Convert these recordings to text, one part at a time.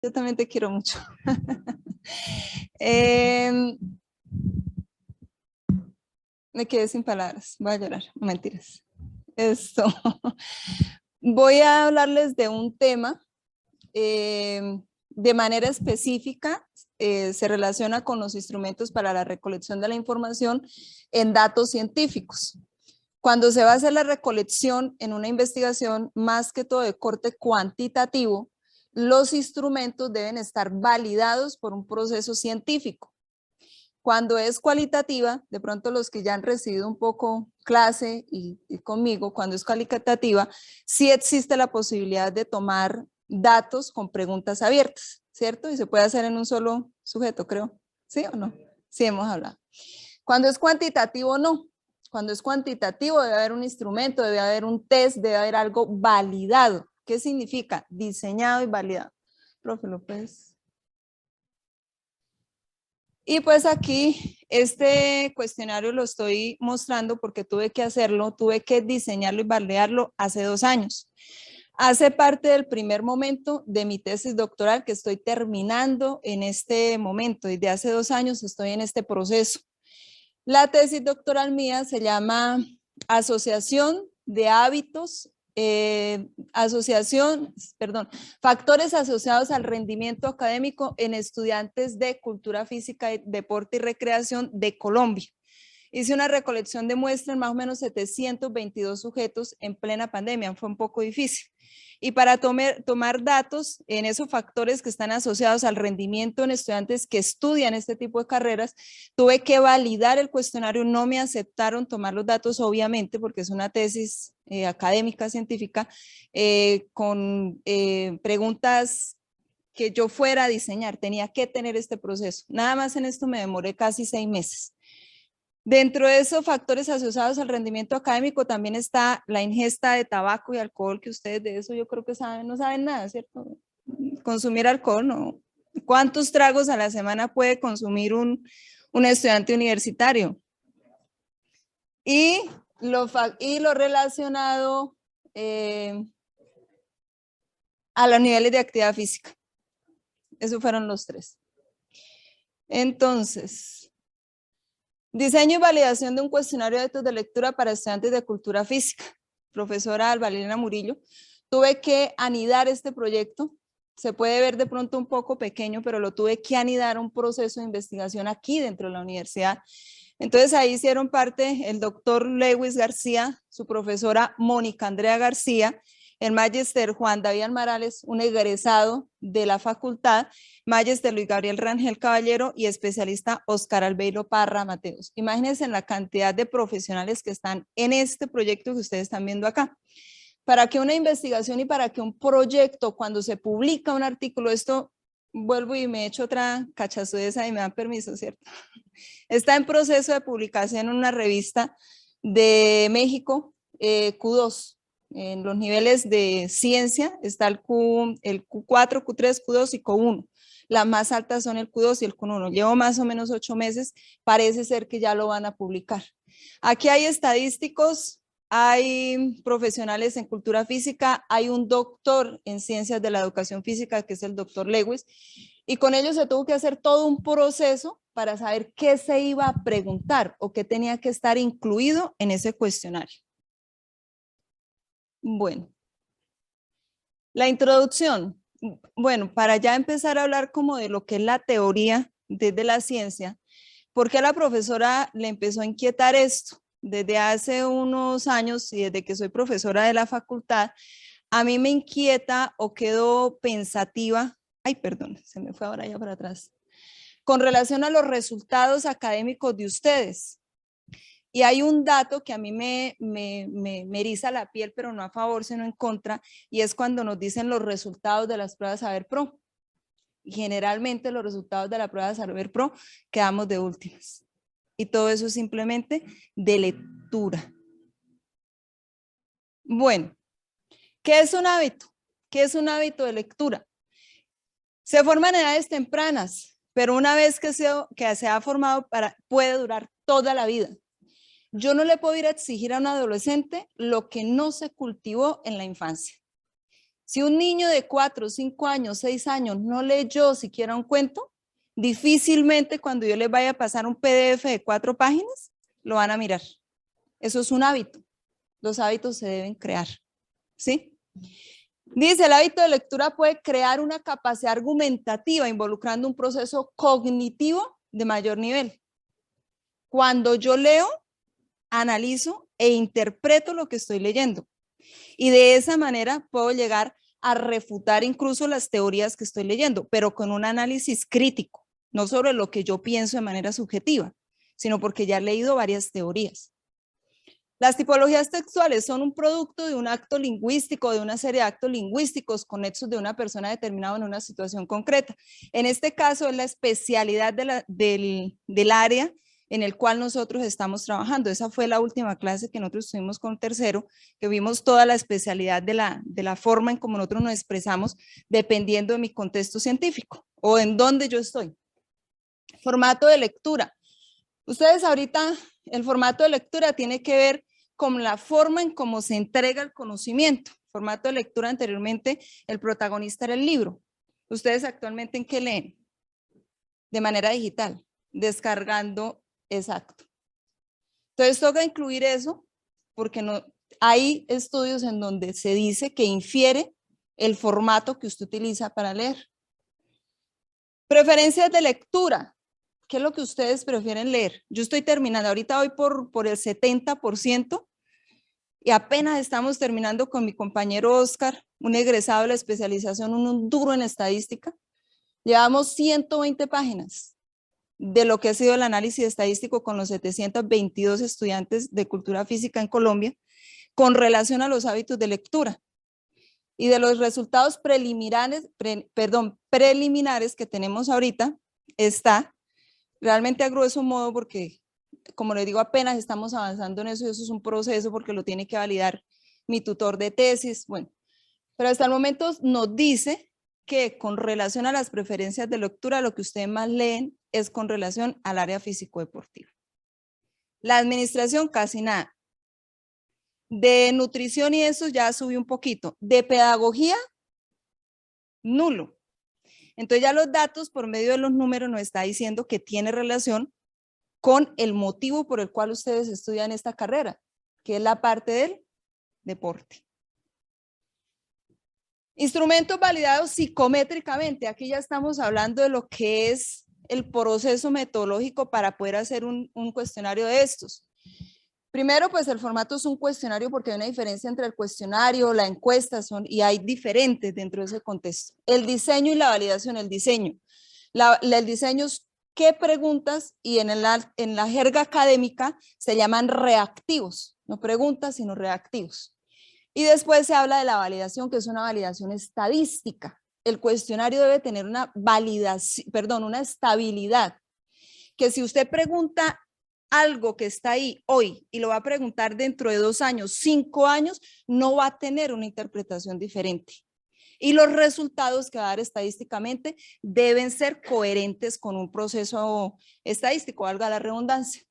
Yo también te quiero mucho. Eh, me quedé sin palabras. Voy a llorar. No, mentiras. Esto. Voy a hablarles de un tema de manera específica. Se relaciona con los instrumentos para la recolección de la información en datos científicos. Cuando se va a hacer la recolección en una investigación, más que todo de corte cuantitativo, los instrumentos deben estar validados por un proceso científico. Cuando es cualitativa, de pronto los que ya han recibido un poco clase y conmigo, cuando es cualitativa, sí existe la posibilidad de tomar datos con preguntas abiertas, ¿cierto? Y se puede hacer en un solo sujeto, creo. ¿Sí o no? Sí, hemos hablado. Cuando es cuantitativo, no. Cuando es cuantitativo debe haber un instrumento, debe haber un test, debe haber algo validado. ¿Qué significa? Diseñado y validado. Profe López. Y pues aquí este cuestionario lo estoy mostrando porque tuve que hacerlo, tuve que diseñarlo y validarlo hace 2 años. Hace parte del primer momento de mi tesis doctoral que estoy terminando en este momento. Desde hace 2 años estoy en este proceso. La tesis doctoral mía se llama Asociación de Hábitos, factores asociados al rendimiento académico en estudiantes de cultura física, deporte y recreación de Colombia. Hice una recolección de muestras, más o menos 722 sujetos en plena pandemia, fue un poco difícil. Y para tomar datos en esos factores que están asociados al rendimiento en estudiantes que estudian este tipo de carreras, tuve que validar el cuestionario, no me aceptaron tomar los datos, obviamente, porque es una tesis académica, científica, con preguntas que yo fuera a diseñar, tenía que tener este proceso. Nada más en esto me demoré casi 6 meses. Dentro de esos factores asociados al rendimiento académico también está la ingesta de tabaco y alcohol, que ustedes de eso yo creo que saben, no saben nada, ¿cierto? Consumir alcohol, ¿no? ¿Cuántos tragos a la semana puede consumir un estudiante universitario? Y lo relacionado a los niveles de actividad física. Esos fueron los 3. Entonces, diseño y validación de un cuestionario de datos de lectura para estudiantes de cultura física. Profesora Alvalena Murillo. Tuve que anidar este proyecto. Se puede ver de pronto un poco pequeño, pero lo tuve que anidar a un proceso de investigación aquí dentro de la universidad. Entonces ahí hicieron parte el doctor Lewis García, su profesora Mónica Andrea García, el magister Juan David Almarales, un egresado de la facultad, magister Luis Gabriel Rangel Caballero y especialista Oscar Albeiro Parra Mateos. Imagínense en la cantidad de profesionales que están en este proyecto que ustedes están viendo acá. Para que una investigación y para que un proyecto, cuando se publica un artículo, esto vuelvo y me echo otra cachazudeza y me dan permiso, ¿cierto? Está en proceso de publicación en una revista de México, Q2. En los niveles de ciencia está el Q4, Q3, Q2 y Q1. Las más altas son el Q2 y el Q1. Llevo más o menos 8 meses, parece ser que ya lo van a publicar. Aquí hay estadísticos, hay profesionales en cultura física, hay un doctor en ciencias de la educación física que es el doctor Lewis, y con ellos se tuvo que hacer todo un proceso para saber qué se iba a preguntar o qué tenía que estar incluido en ese cuestionario. Bueno, la introducción. Bueno, para ya empezar a hablar como de lo que es la teoría desde la ciencia, ¿por qué a la profesora le empezó a inquietar esto? Desde hace unos años y desde que soy profesora de la facultad, a mí me inquieta o quedo pensativa, ay, perdón, se me fue ahora ya para atrás, con relación a los resultados académicos de ustedes. Y hay un dato que a mí me eriza la piel, pero no a favor, sino en contra, y es cuando nos dicen los resultados de las pruebas Saber Pro. Y generalmente los resultados de la prueba Saber Pro quedamos de últimas. Y todo eso es simplemente de lectura. Bueno, ¿qué es un hábito? ¿Qué es un hábito de lectura? Se forma en edades tempranas, pero una vez que se ha formado, puede durar toda la vida. Yo no le puedo ir a exigir a un adolescente lo que no se cultivó en la infancia. Si un niño de 4, 5 años, 6 años no leyó siquiera un cuento, difícilmente cuando yo les vaya a pasar un PDF de 4 páginas, lo van a mirar. Eso es un hábito. Los hábitos se deben crear, ¿sí? Dice, el hábito de lectura puede crear una capacidad argumentativa involucrando un proceso cognitivo de mayor nivel. Cuando yo leo, analizo e interpreto lo que estoy leyendo. Y de esa manera puedo llegar a refutar incluso las teorías que estoy leyendo, pero con un análisis crítico, no sobre lo que yo pienso de manera subjetiva, sino porque ya he leído varias teorías. Las tipologías textuales son un producto de un acto lingüístico, de una serie de actos lingüísticos conexos de una persona determinada en una situación concreta. En este caso es la especialidad del área en el cual nosotros estamos trabajando. Esa fue la última clase que nosotros tuvimos con tercero, que vimos toda la especialidad de la forma en cómo nosotros nos expresamos dependiendo de mi contexto científico o en dónde yo estoy. Formato de lectura. Ustedes ahorita, el formato de lectura tiene que ver con la forma en cómo se entrega el conocimiento. Formato de lectura anteriormente, el protagonista era el libro. ¿Ustedes actualmente en qué leen? De manera digital, descargando, exacto. Entonces toca incluir eso porque no, hay estudios en donde se dice que infiere el formato que usted utiliza para leer. Preferencias de lectura. ¿Qué es lo que ustedes prefieren leer? Yo estoy terminando, ahorita voy por el 70% y apenas estamos terminando con mi compañero Oscar, un egresado de la especialización, un duro en estadística. Llevamos 120 páginas de lo que ha sido el análisis estadístico con los 722 estudiantes de cultura física en Colombia con relación a los hábitos de lectura. Y de los resultados preliminares que tenemos ahorita está realmente a grueso modo porque, como les digo, apenas estamos avanzando en eso y eso es un proceso porque lo tiene que validar mi tutor de tesis. Bueno, pero hasta el momento nos dice que con relación a las preferencias de lectura, lo que ustedes más leen es con relación al área físico-deportiva. La administración, casi nada. De nutrición y eso ya subí un poquito. De pedagogía, nulo. Entonces ya los datos por medio de los números nos está diciendo que tiene relación con el motivo por el cual ustedes estudian esta carrera, que es la parte del deporte. Instrumentos validados psicométricamente. Aquí ya estamos hablando de lo que es el proceso metodológico para poder hacer un cuestionario de estos. Primero, pues el formato es un cuestionario porque hay una diferencia entre el cuestionario, la encuesta, y hay diferentes dentro de ese contexto. El diseño y la validación, el diseño. El diseño es qué preguntas, y en la jerga académica se llaman reactivos, no preguntas, sino reactivos. Y después se habla de la validación, que es una validación estadística. El cuestionario debe tener una validación, una estabilidad, que si usted pregunta algo que está ahí hoy y lo va a preguntar dentro de 2 años, 5 años, no va a tener una interpretación diferente. Y los resultados que va a dar estadísticamente deben ser coherentes con un proceso estadístico, valga la redundancia.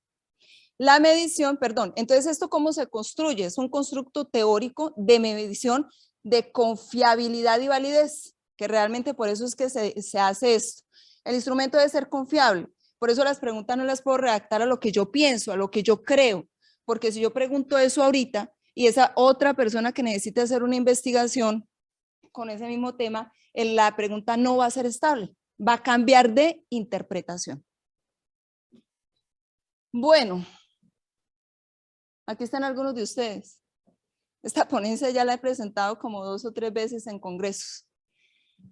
La medición, entonces ¿esto cómo se construye? Es un constructo teórico de medición de confiabilidad y validez, que realmente por eso es que se hace esto. El instrumento debe ser confiable. Por eso las preguntas no las puedo redactar a lo que yo pienso, a lo que yo creo, porque si yo pregunto eso ahorita y esa otra persona que necesita hacer una investigación con ese mismo tema, la pregunta no va a ser estable, va a cambiar de interpretación. Bueno, aquí están algunos de ustedes. Esta ponencia ya la he presentado como 2 o 3 veces en congresos.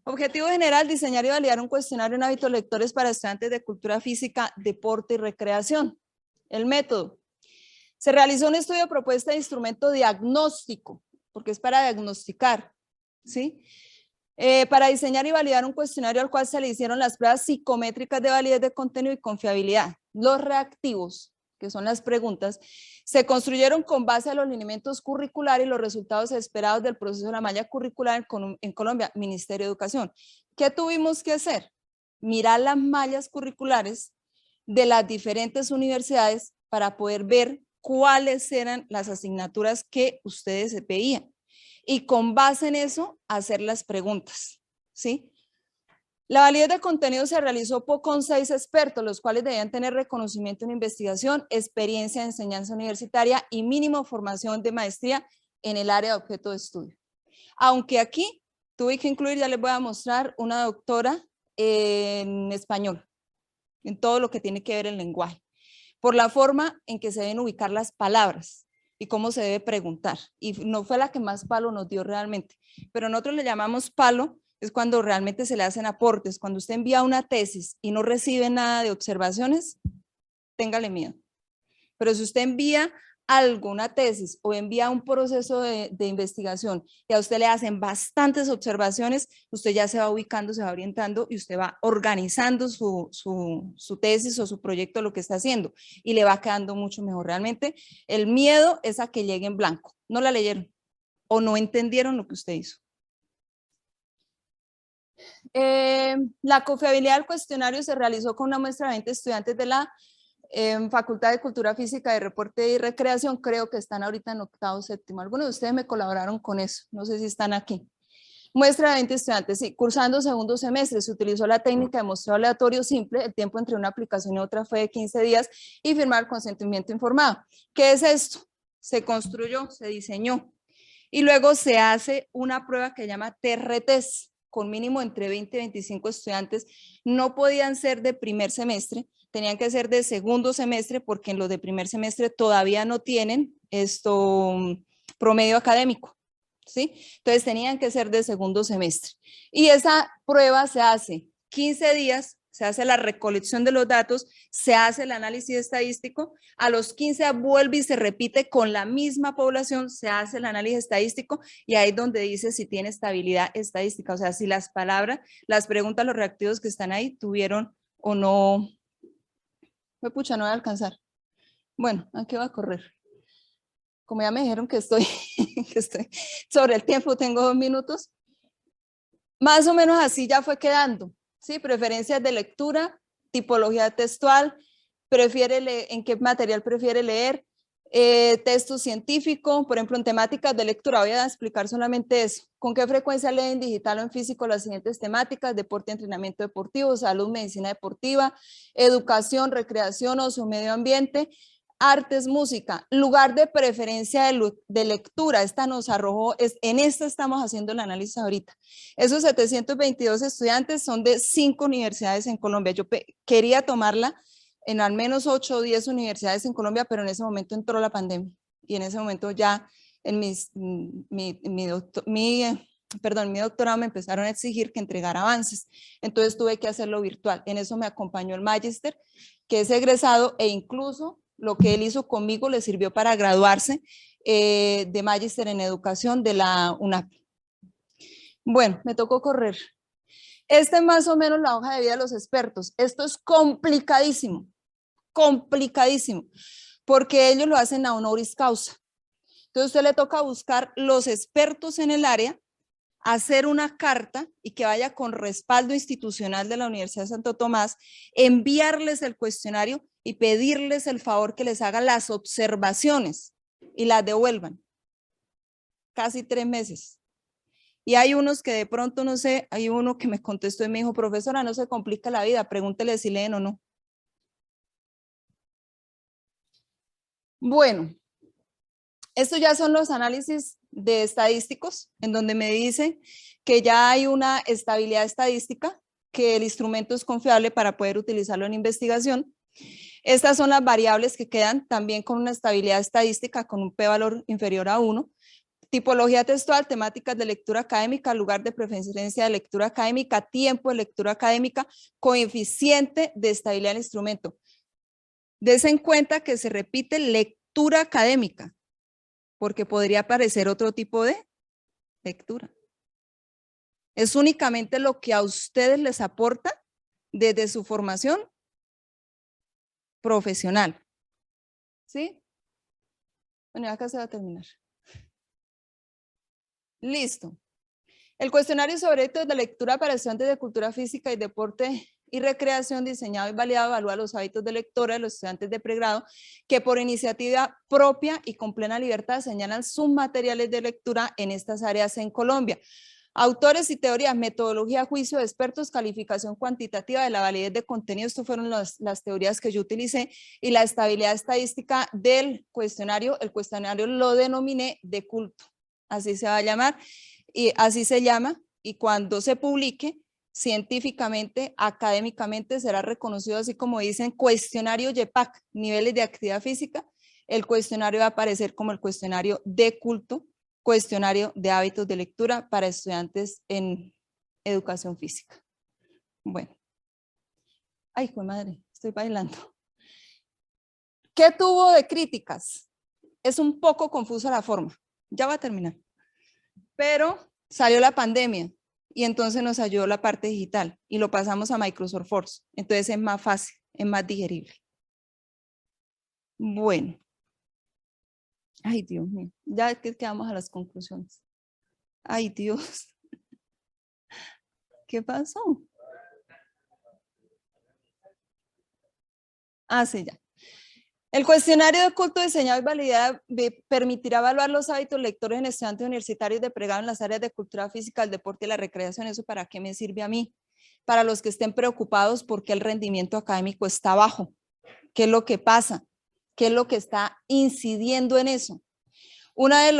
Objetivo general, diseñar y validar un cuestionario en hábitos lectores para estudiantes de cultura física, deporte y recreación. El método. Se realizó un estudio de propuesta de instrumento diagnóstico, porque es para diagnosticar, ¿sí? Para diseñar y validar un cuestionario al cual se le hicieron las pruebas psicométricas de validez de contenido y confiabilidad. Los reactivos, que son las preguntas, se construyeron con base a los lineamientos curriculares y los resultados esperados del proceso de la malla curricular en Colombia, Ministerio de Educación. ¿Qué tuvimos que hacer? Mirar las mallas curriculares de las diferentes universidades para poder ver cuáles eran las asignaturas que ustedes veían. y con base en eso hacer las preguntas, ¿sí? La validez de contenido se realizó con 6 expertos, los cuales debían tener reconocimiento en investigación, experiencia en enseñanza universitaria y mínimo formación de maestría en el área de objeto de estudio. Aunque aquí tuve que incluir, ya les voy a mostrar, una doctora en español, en todo lo que tiene que ver el lenguaje, por la forma en que se deben ubicar las palabras y cómo se debe preguntar. Y no fue la que más palo nos dio realmente, pero nosotros le llamamos palo, es cuando realmente se le hacen aportes. Cuando usted envía una tesis y no recibe nada de observaciones, téngale miedo. Pero si usted envía algo, una tesis o envía un proceso de investigación y a usted le hacen bastantes observaciones, usted ya se va ubicando, se va orientando y usted va organizando su tesis o su proyecto, lo que está haciendo, y le va quedando mucho mejor. Realmente el miedo es a que llegue en blanco, no la leyeron o no entendieron lo que usted hizo. La confiabilidad del cuestionario se realizó con una muestra de 20 estudiantes de la Facultad de Cultura Física, de Deporte y Recreación. Creo que están ahorita en octavo, séptimo. Algunos de ustedes me colaboraron con eso, no sé si están aquí. Muestra de 20 estudiantes, sí, cursando segundo semestre. Se utilizó la técnica de muestreo aleatorio simple, el tiempo entre una aplicación y otra fue de 15 días y firmar consentimiento informado. ¿Qué es esto? Se construyó, se diseñó y luego se hace una prueba que se llama TRTES, con mínimo entre 20 y 25 estudiantes. No podían ser de primer semestre, tenían que ser de segundo semestre porque en los de primer semestre todavía no tienen promedio académico, ¿sí? Entonces tenían que ser de segundo semestre. Y esa prueba se hace 15 días, se hace la recolección de los datos, se hace el análisis estadístico, a los 15 vuelve y se repite con la misma población, se hace el análisis estadístico y ahí es donde dice si tiene estabilidad estadística, o sea, si las palabras, las preguntas, los reactivos que están ahí tuvieron o no. Pucha, no voy a alcanzar. Bueno, aquí va a correr. Como ya me dijeron que estoy sobre el tiempo, tengo 2 minutos. Más o menos así ya fue quedando, ¿sí? Preferencias de lectura, tipología textual, en qué material prefiere leer, texto científico, por ejemplo, en temáticas de lectura, voy a explicar solamente eso. ¿Con qué frecuencia lee en digital o en físico las siguientes temáticas? Deporte, entrenamiento deportivo, salud, medicina deportiva, educación, recreación, ocio, medio ambiente, artes, música. Lugar de preferencia de lectura, esta nos arrojó, en esta estamos haciendo el análisis ahorita. Esos 722 estudiantes son de 5 universidades en Colombia. Yo quería tomarla en al menos 8 o 10 universidades en Colombia, pero en ese momento entró la pandemia y en ese momento ya en mi doctorado me empezaron a exigir que entregara avances, entonces tuve que hacerlo virtual. En eso me acompañó el magíster, que es egresado, e incluso lo que él hizo conmigo le sirvió para graduarse de magíster en educación de la UNAP. Bueno, me tocó correr. Esta es más o menos la hoja de vida de los expertos. Esto es complicadísimo, complicadísimo, porque ellos lo hacen a honoris causa. Entonces, usted le toca buscar los expertos en el área, hacer una carta y que vaya con respaldo institucional de la Universidad de Santo Tomás, enviarles el cuestionario y pedirles el favor que les hagan las observaciones y las devuelvan. Casi 3 meses. Y hay unos que de pronto, no sé, hay uno que me contestó y me dijo, profesora, no se complica la vida, pregúntele si leen o no. Bueno, estos ya son los análisis de estadísticos, en donde me dice que ya hay una estabilidad estadística, que el instrumento es confiable para poder utilizarlo en investigación. Estas son las variables que quedan también con una estabilidad estadística con un p-valor inferior a 1. Tipología textual, temáticas de lectura académica, lugar de preferencia de lectura académica, tiempo de lectura académica, coeficiente de estabilidad del instrumento. Dense en cuenta que se repite lectura académica, porque podría aparecer otro tipo de lectura. Es únicamente lo que a ustedes les aporta desde su formación profesional. ¿Sí? Bueno, acá se va a terminar. Listo. El cuestionario sobre retos de lectura para estudiantes de cultura física y deporte y recreación, diseñado y validado, evalúa los hábitos de lectura de los estudiantes de pregrado que por iniciativa propia y con plena libertad señalan sus materiales de lectura en estas áreas en Colombia. Autores y teorías, metodología, juicio de expertos, calificación cuantitativa de la validez de contenido. Estas fueron las teorías que yo utilicé, y la estabilidad estadística del cuestionario. El cuestionario lo denominé de culto, así se va a llamar, y así se llama, y cuando se publique científicamente, académicamente, será reconocido así como dicen cuestionario YEPAC, niveles de actividad física. El cuestionario va a aparecer como el cuestionario de culto, cuestionario de hábitos de lectura para estudiantes en educación física. Bueno. Ay, hijo de madre, estoy bailando. ¿Qué tuvo de críticas? Es un poco confusa la forma. Ya va a terminar. Pero salió la pandemia y entonces nos ayudó la parte digital y lo pasamos a Microsoft Force. Entonces es más fácil, es más digerible. Bueno. Ay, Dios mío. Ya que quedamos a las conclusiones. Ay, Dios. ¿Qué pasó? Ah, sí, ya. El cuestionario de culto diseñado y validado permitirá evaluar los hábitos lectores en estudiantes universitarios de pregrado en las áreas de cultura física, el deporte y la recreación. ¿Eso para qué me sirve a mí? Para los que estén preocupados porque el rendimiento académico está bajo. ¿Qué es lo que pasa? ¿Qué es lo que está incidiendo en eso? Una de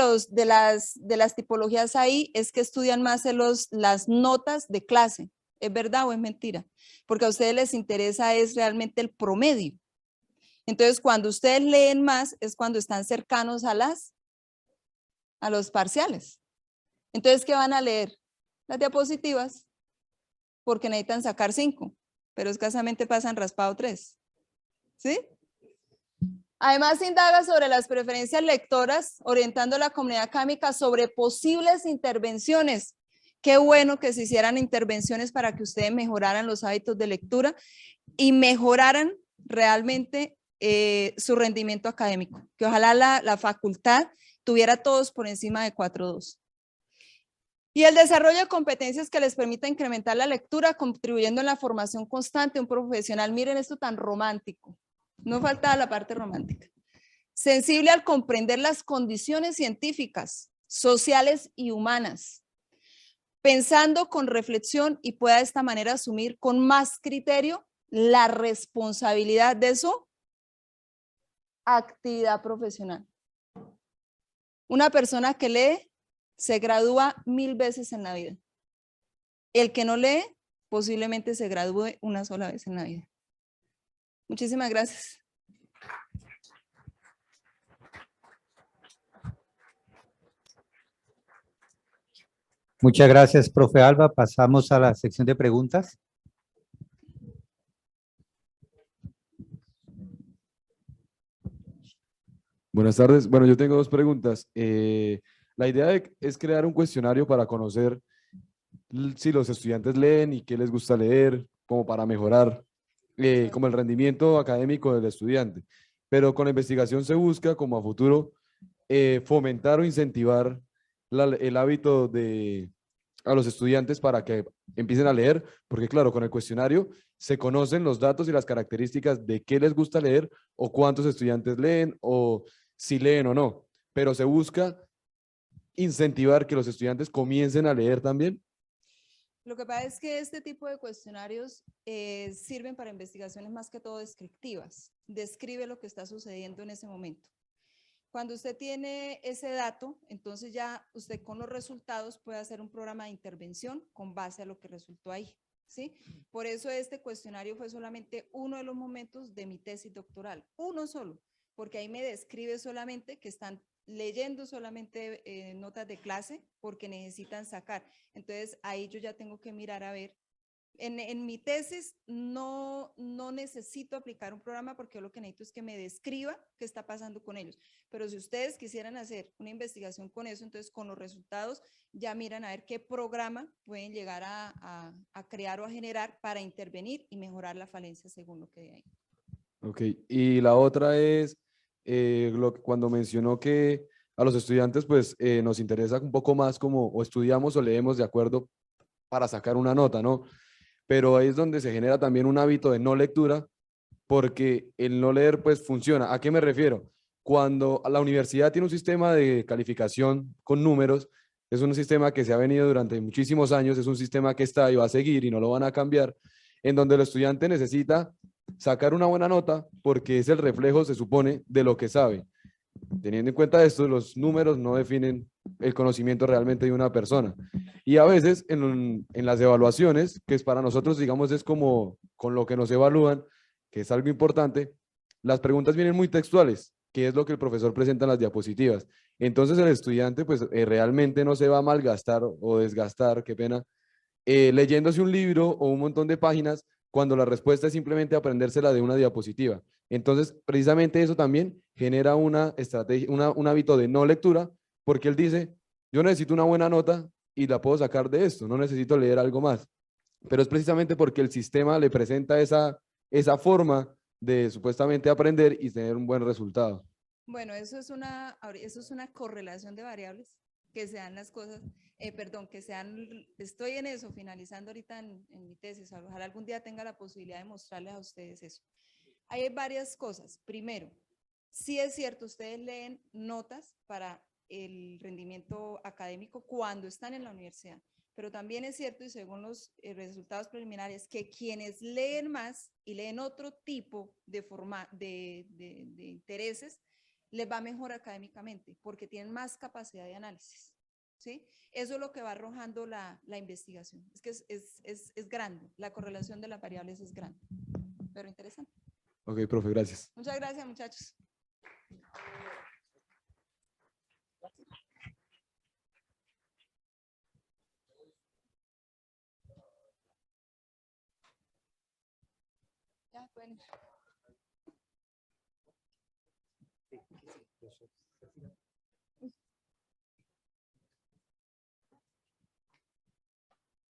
las tipologías ahí es que estudian más las notas de clase. ¿Es verdad o es mentira? Porque a ustedes les interesa es realmente el promedio. Entonces, cuando ustedes leen más es cuando están cercanos a los parciales. Entonces, ¿qué van a leer? Las diapositivas, porque necesitan sacar 5, pero escasamente pasan raspado 3. ¿Sí? Además, indaga sobre las preferencias lectoras, orientando a la comunidad académica sobre posibles intervenciones. Qué bueno que se hicieran intervenciones para que ustedes mejoraran los hábitos de lectura y mejoraran realmente su rendimiento académico. Que ojalá la facultad tuviera todos por encima de 4.2. Y el desarrollo de competencias que les permita incrementar la lectura, contribuyendo en la formación constante de un profesional. Miren esto tan romántico. No faltaba la parte romántica. Sensible al comprender las condiciones científicas, sociales y humanas, pensando con reflexión y pueda de esta manera asumir con más criterio la responsabilidad de su actividad profesional. Una persona que lee se gradúa 1000 veces en la vida. El que no lee posiblemente se gradúe una sola vez en la vida. Muchísimas gracias. Muchas gracias, profe Alba. Pasamos a la sección de preguntas. Buenas tardes. Bueno, yo tengo dos preguntas. La idea es crear un cuestionario para conocer si los estudiantes leen y qué les gusta leer, como para mejorar como el rendimiento académico del estudiante. Pero con la investigación se busca como a futuro fomentar o incentivar el hábito a los estudiantes para que empiecen a leer, porque claro, con el cuestionario se conocen los datos y las características de qué les gusta leer o cuántos estudiantes leen o si leen o no, pero se busca incentivar que los estudiantes comiencen a leer también. Lo que pasa es que este tipo de cuestionarios sirven para investigaciones más que todo descriptivas. Describe lo que está sucediendo en ese momento. Cuando usted tiene ese dato, entonces ya usted con los resultados puede hacer un programa de intervención con base a lo que resultó ahí, ¿sí? Por eso este cuestionario fue solamente uno de los momentos de mi tesis doctoral, uno solo, porque ahí me describe solamente que están leyendo solamente notas de clase porque necesitan sacar. Entonces ahí yo ya tengo que mirar a ver. En mi tesis no necesito aplicar un programa porque yo lo que necesito es que me describa qué está pasando con ellos. Pero si ustedes quisieran hacer una investigación con eso, entonces con los resultados ya miran a ver qué programa pueden llegar a crear o a generar para intervenir y mejorar la falencia según lo que hay ahí. Ok, y la otra es cuando mencionó que a los estudiantes pues nos interesa un poco más como o estudiamos o leemos de acuerdo para sacar una nota, ¿no? pero ahí es donde se genera también un hábito de no lectura, porque el no leer pues funciona. ¿A qué me refiero? Cuando la universidad tiene un sistema de calificación con números, es un sistema que se ha venido durante muchísimos años, es un sistema que está y va a seguir y no lo van a cambiar, en donde el estudiante necesita sacar una buena nota porque es el reflejo, se supone, de lo que sabe. Teniendo en cuenta esto, los números no definen el conocimiento realmente de una persona. Y a veces en las evaluaciones, que es para nosotros, digamos, es como con lo que nos evalúan, que es algo importante, las preguntas vienen muy textuales, que es lo que el profesor presenta en las diapositivas. Entonces el estudiante pues realmente no se va a malgastar o desgastar, qué pena, leyéndose un libro o un montón de páginas cuando la respuesta es simplemente aprendérsela de una diapositiva. Entonces, precisamente eso también genera una estrategia, un hábito de no lectura, porque él dice, yo necesito una buena nota y la puedo sacar de esto, no necesito leer algo más. Pero es precisamente porque el sistema le presenta esa forma de supuestamente aprender y tener un buen resultado. Bueno, eso es una correlación de variables que sean las cosas, perdón, que sean, estoy en eso, finalizando ahorita en mi tesis, ojalá algún día tenga la posibilidad de mostrarles a ustedes eso. Hay varias cosas. Primero, sí es cierto, ustedes leen notas para el rendimiento académico cuando están en la universidad, pero también es cierto, y según los resultados preliminares, que quienes leen más y leen otro tipo de intereses, les va mejor académicamente, porque tienen más capacidad de análisis. ¿Sí? Eso es lo que va arrojando la investigación. Es que es grande, la correlación de las variables es grande, pero interesante. Ok, profe, gracias. Muchas gracias, muchachos. Ya, pueden ir.